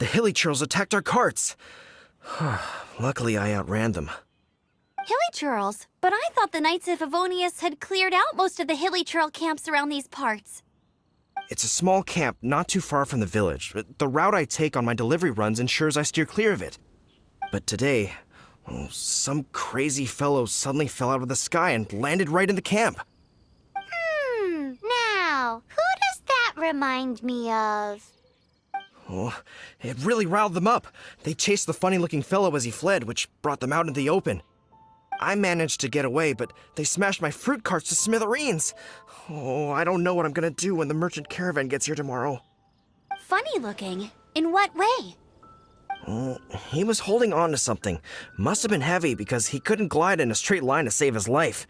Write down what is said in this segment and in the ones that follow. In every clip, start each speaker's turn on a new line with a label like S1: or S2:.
S1: The hilichurls attacked our carts. Luckily, I outran them.
S2: Hilichurls? But I thought the Knights of Favonius had cleared out most of the hilichurl camps around these parts.
S1: It's a small camp not too far from the village. The route I take on my delivery runs ensures I steer clear of it. But today, some crazy fellow suddenly fell out of the sky and landed right in the camp.
S3: Now, who does that remind me of?
S1: Oh, it really riled them up. They chased the funny-looking fellow as he fled, which brought them out into the open. I managed to get away, but they smashed my fruit carts to smithereens. Oh, I don't know what I'm gonna do when the merchant caravan gets here tomorrow.
S2: Funny looking? In what way?
S1: He was holding on to something. Must have been heavy because he couldn't glide in a straight line to save his life.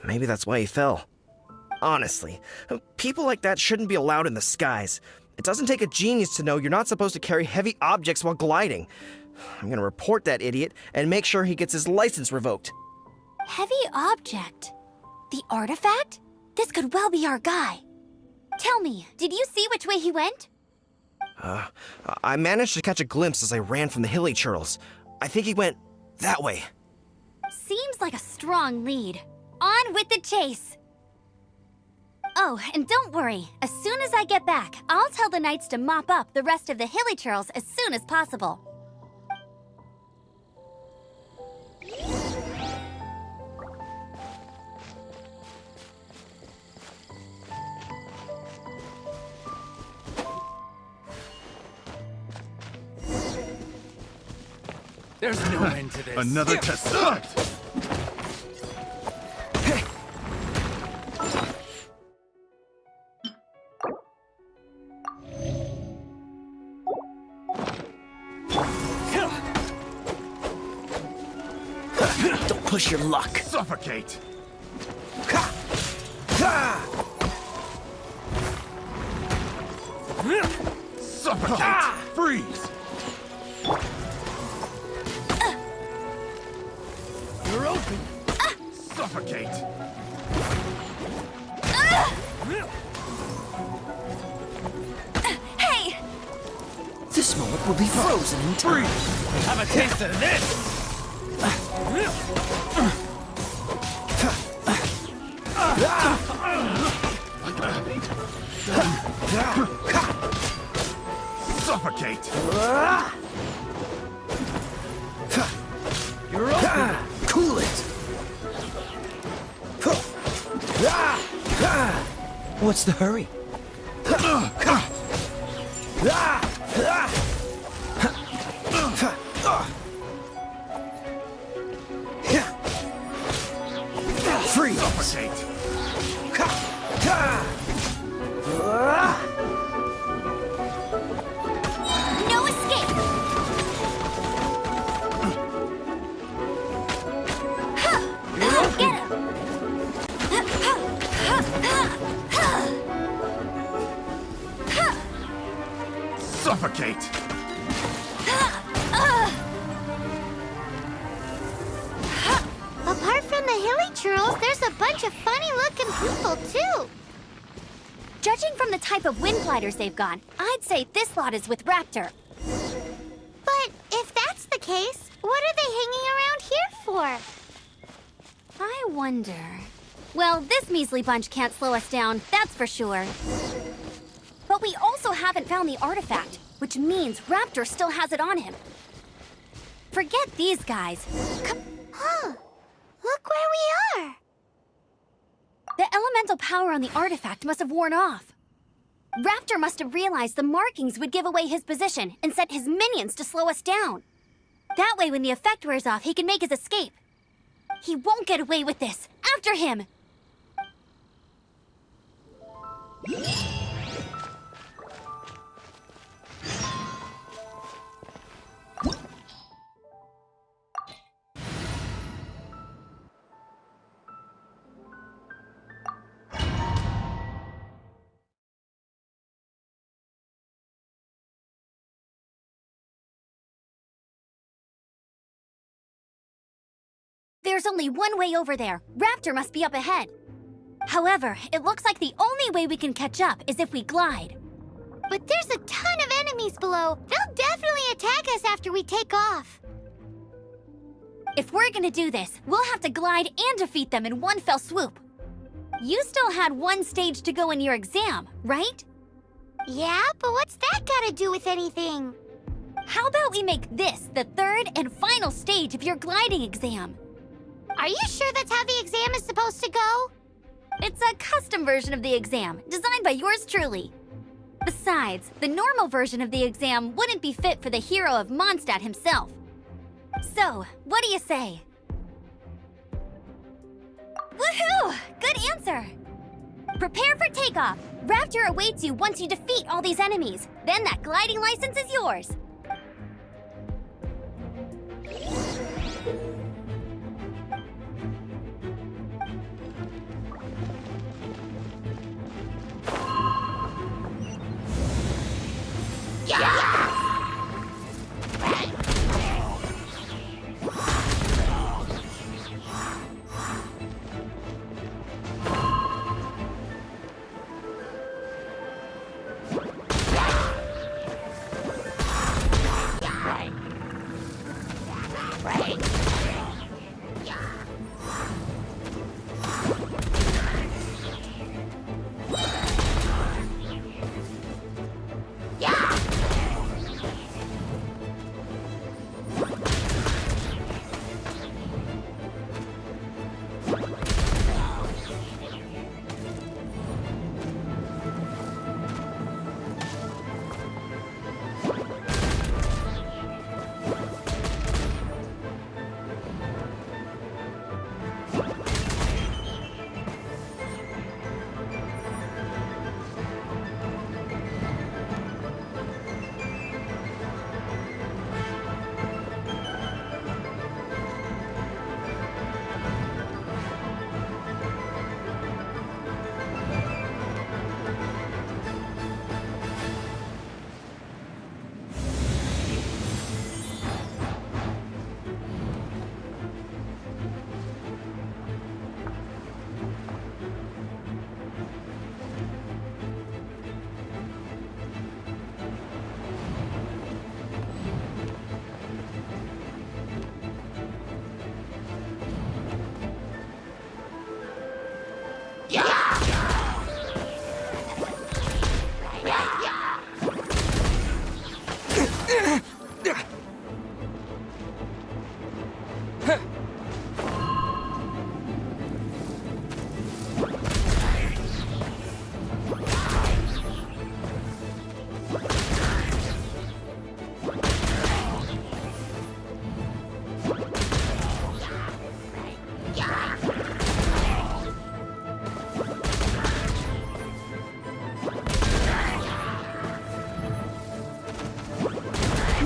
S1: Maybe that's why he fell. Honestly, people like that shouldn't be allowed in the skies. It doesn't take a genius to know you're not supposed to carry heavy objects while gliding. I'm gonna report that idiot and make sure he gets his license revoked.
S2: Heavy object? The artifact? This could well be our guy. Tell me, did you see which way he went?
S1: I managed to catch a glimpse as I ran from the hilichurls. I think he went that way.
S2: Seems like a strong lead. On with the chase! Oh, and don't worry. As soon as I get back, I'll tell the Knights to mop up the rest of the hilichurls as soon as possible.
S4: There's no end to this.
S5: Another test.
S1: Don't push your luck.
S5: Suffocate. Suffocate. Freeze.
S4: You're open.
S5: Suffocate.
S2: Hey!
S1: This moment will be frozen in time.
S4: Have a taste of this.
S5: Suffocate.
S4: You're open.
S1: Cool it. What's the hurry? Freeze.
S5: Suffocate.
S2: No escape! Get him!
S5: Suffocate.
S3: Apart from the hilichurls, there's a bunch of funny-looking people, too.
S2: Judging from the type of wind gliders they've got, I'd say this lot is with Raptor.
S3: But if that's the case, what are they hanging around here for?
S2: I wonder... Well, this measly bunch can't slow us down, that's for sure. But we also haven't found the artifact, which means Raptor still has it on him. Forget these guys.
S3: Huh. Look where we are.
S2: The elemental power on the artifact must have worn off. Raptor must have realized the markings would give away his position and sent his minions to slow us down. That way, when the effect wears off, he can make his escape. He won't get away with this. After him! There's only one way over there. Raptor must be up ahead. However, it looks like the only way we can catch up is if we glide.
S3: But there's a ton of enemies below. They'll definitely attack us after we take off.
S2: If we're gonna do this, we'll have to glide and defeat them in one fell swoop. You still had one stage to go in your exam, right?
S3: Yeah, but what's that gotta do with anything?
S2: How about we make this the third and final stage of your gliding exam?
S3: Are you sure that's how the exam is supposed to go?
S2: It's a custom version of the exam, designed by yours truly. Besides, the normal version of the exam wouldn't be fit for the hero of Mondstadt himself. So, what do you say? Woohoo! Good answer! Prepare for takeoff. Raptor awaits you once you defeat all these enemies. Then that gliding license is yours.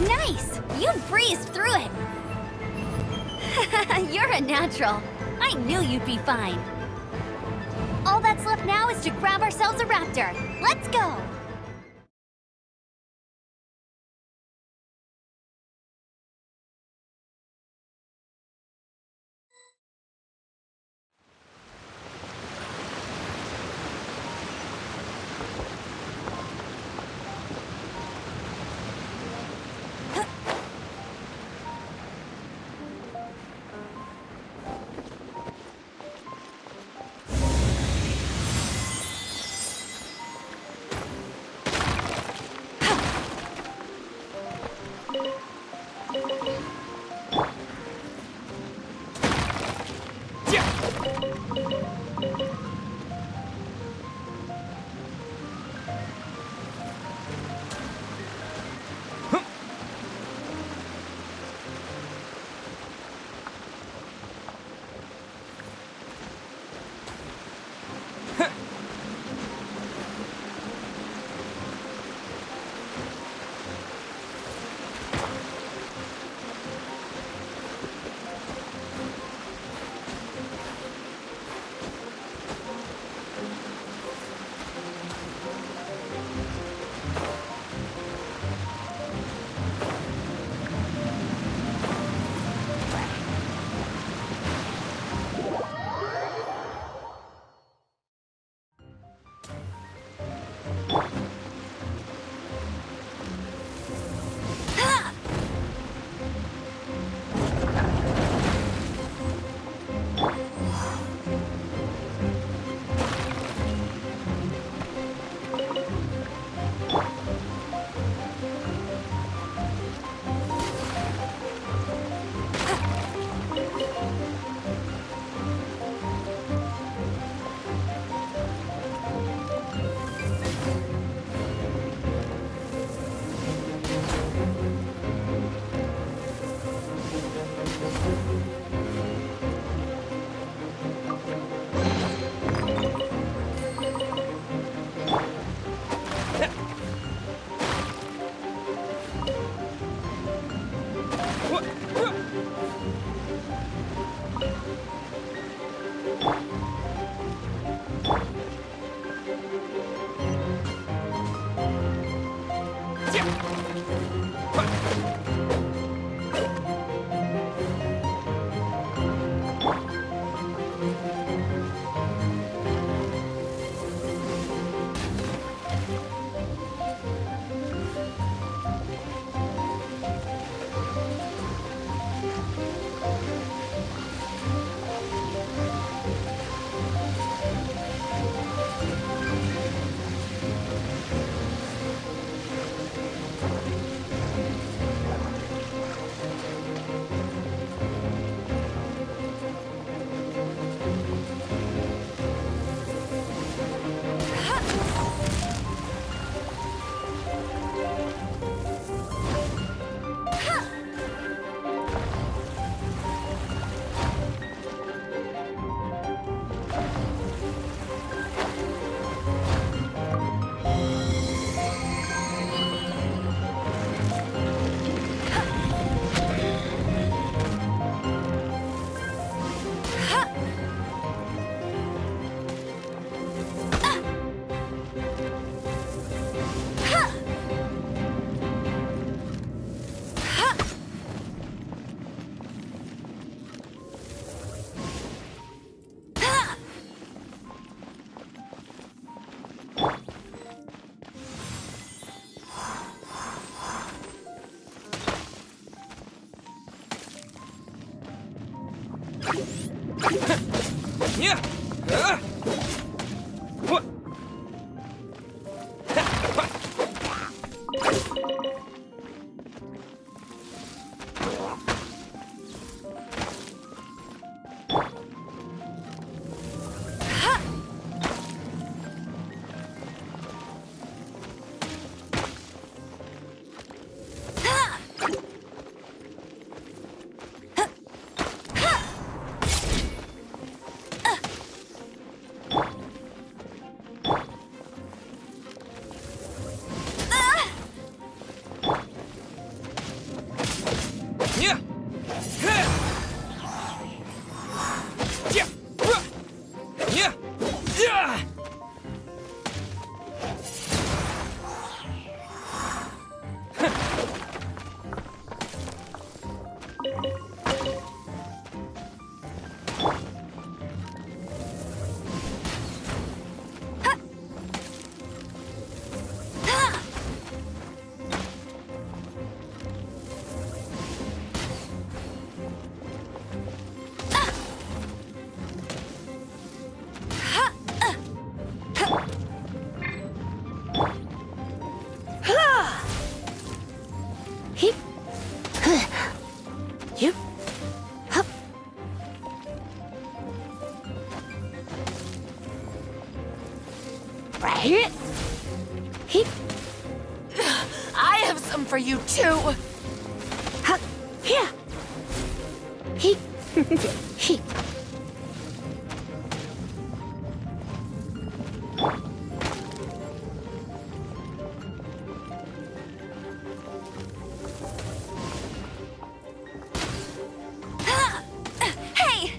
S2: Nice! You breezed through it! You're a natural. I knew you'd be fine. All that's left now is to grab ourselves a raptor. Let's go!
S1: Yeah. What? Yeah. Yeah. Yeah. Yeah.
S2: You. Hup. Right. He. I have some for you too. Hup. Here. He. He. Hey!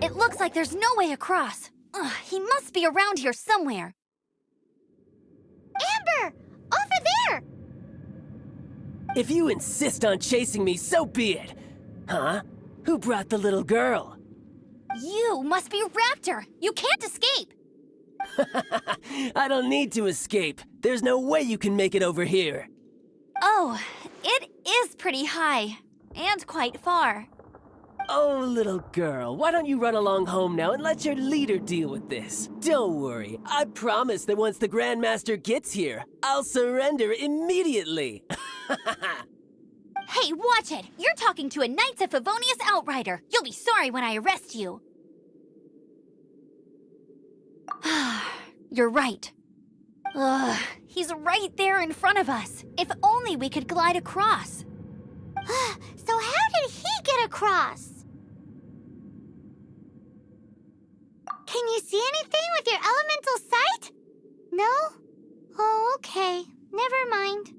S2: It looks like there's no way across. Ugh, he must be around here somewhere.
S3: Amber! Over there!
S6: If you insist on chasing me, so be it. Huh? Who brought the little girl?
S2: You must be Raptor. You can't escape.
S6: I don't need to escape. There's no way you can make it over here.
S2: Oh, it is pretty high. And quite far.
S6: Oh, little girl, why don't you run along home now and let your leader deal with this? Don't worry, I promise that once the Grandmaster gets here, I'll surrender immediately.
S2: Hey, watch it! You're talking to a Knights of Favonius outrider. You'll be sorry when I arrest you. You're right. Ugh, he's right there in front of us. If only we could glide across.
S3: So how did he get across? Can you see anything with your elemental sight? No? Oh, okay. Never mind.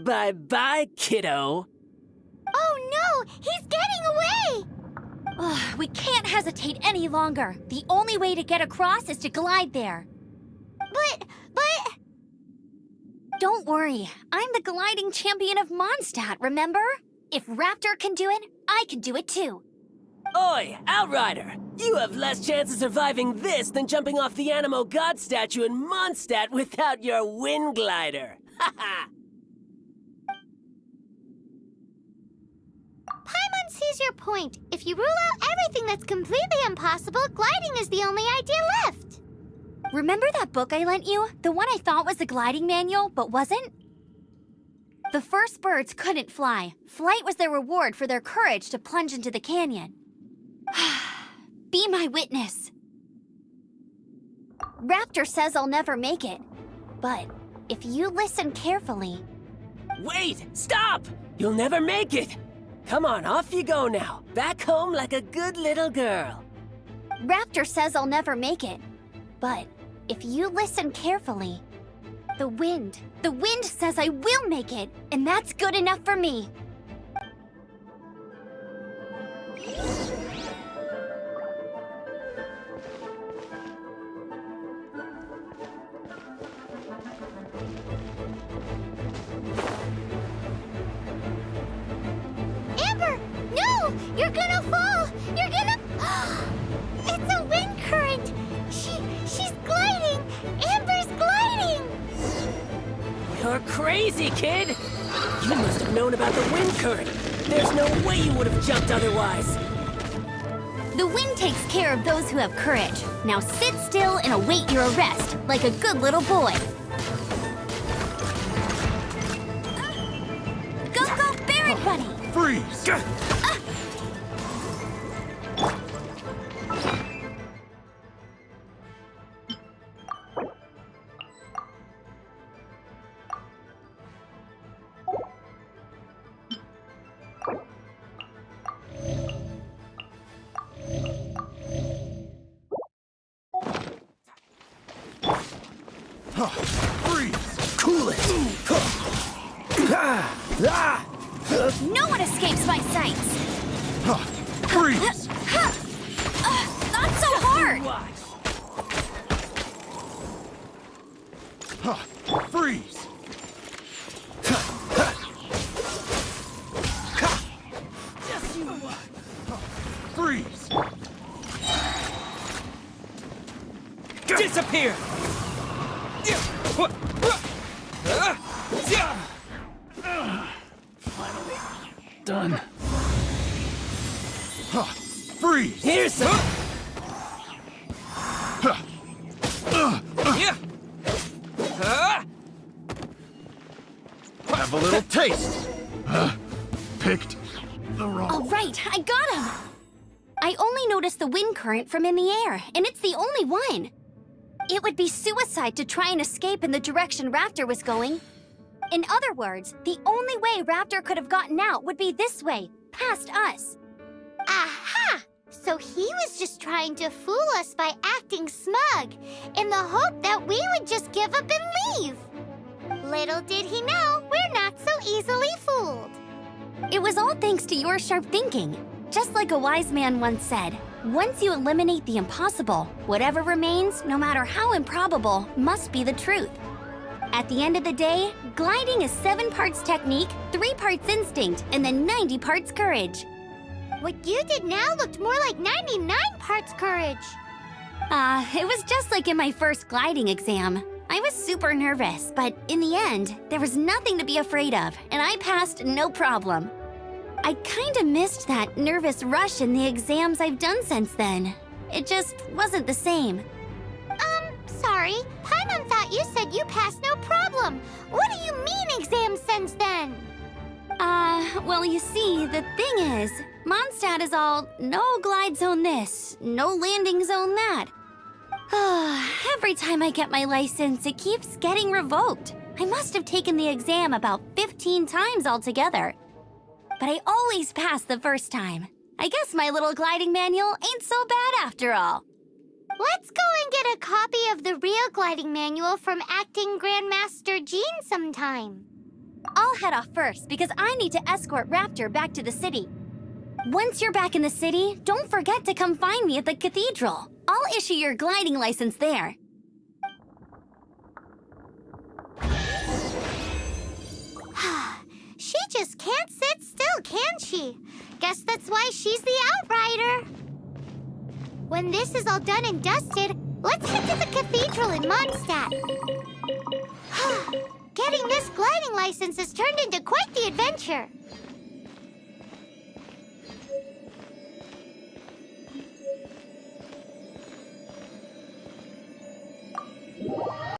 S6: Bye-bye, kiddo.
S3: Oh no! He's getting away!
S2: Ugh, we can't hesitate any longer. The only way to get across is to glide there.
S3: But...
S2: Don't worry, I'm the gliding champion of Mondstadt, remember? If Raptor can do it, I can do it too.
S6: Oi, Outrider! You have less chance of surviving this than jumping off the Anemo God statue in Mondstadt without your wind glider. Haha!
S3: Paimon sees your point. If you rule out everything that's completely impossible, gliding is the only idea left.
S2: Remember that book I lent you? The one I thought was the gliding manual, but wasn't? The first birds couldn't fly. Flight was their reward for their courage to plunge into the canyon. Be my witness. Raptor says I'll never make it. But if you listen carefully...
S6: Wait! Stop! You'll never make it! Come on, off you go now. Back home like a good little girl.
S2: Raptor says I'll never make it. But if you listen carefully... The wind says I will make it, and that's good enough for me.
S3: Amber! No! You're gonna fall! You're gonna... It's a wind current! She's gliding! Amber's gliding!
S6: You're crazy, kid! You must have known about the wind current. There's no way you would have jumped otherwise.
S2: The wind takes care of those who have courage. Now sit still and await your arrest, like a good little boy. Go, Barret Bunny!
S5: Freeze! Freeze!
S6: Cool it!
S2: No one escapes my sights!
S5: Freeze!
S2: Not so hard!
S6: Watch!
S5: Freeze!
S6: Just you watch!
S5: Freeze!
S6: Disappear!
S4: Done.
S5: Freeze!
S6: Here's some...
S5: Have a little taste! Picked the wrong...
S2: All right, I got him! I only noticed the wind current from in the air, and it's the only one. It would be suicide to try and escape in the direction Raptor was going. In other words, the only way Raptor could have gotten out would be this way, past us.
S3: Aha! So he was just trying to fool us by acting smug, in the hope that we would just give up and leave. Little did he know, we're not so easily fooled.
S2: It was all thanks to your sharp thinking. Just like a wise man once said, once you eliminate the impossible, whatever remains, no matter how improbable, must be the truth. At the end of the day, gliding is 7 parts technique, 3 parts instinct, and then 90 parts courage.
S3: What you did now looked more like 99 parts courage.
S2: It was just like in my first gliding exam. I was super nervous, but in the end, there was nothing to be afraid of, and I passed no problem. I kinda missed that nervous rush in the exams I've done since then. It just wasn't the same.
S3: Sorry. Paimon thought you said you passed no problem. What do you mean exams since then?
S2: Well, you see, the thing is, Mondstadt is all no glide zone this, no landing zone that. Every time I get my license, it keeps getting revoked. I must have taken the exam about 15 times altogether. But I always pass the first time. I guess my little gliding manual ain't so bad after all.
S3: Let's go and get a copy of the real gliding manual from Acting Grandmaster Jean sometime.
S2: I'll head off first because I need to escort Raptor back to the city. Once you're back in the city, don't forget to come find me at the cathedral. I'll issue your gliding license there.
S3: She just can't sit still, can she? Guess that's why she's the outrider. When this is all done and dusted, let's head to the cathedral in Mondstadt. Getting this gliding license has turned into quite the adventure.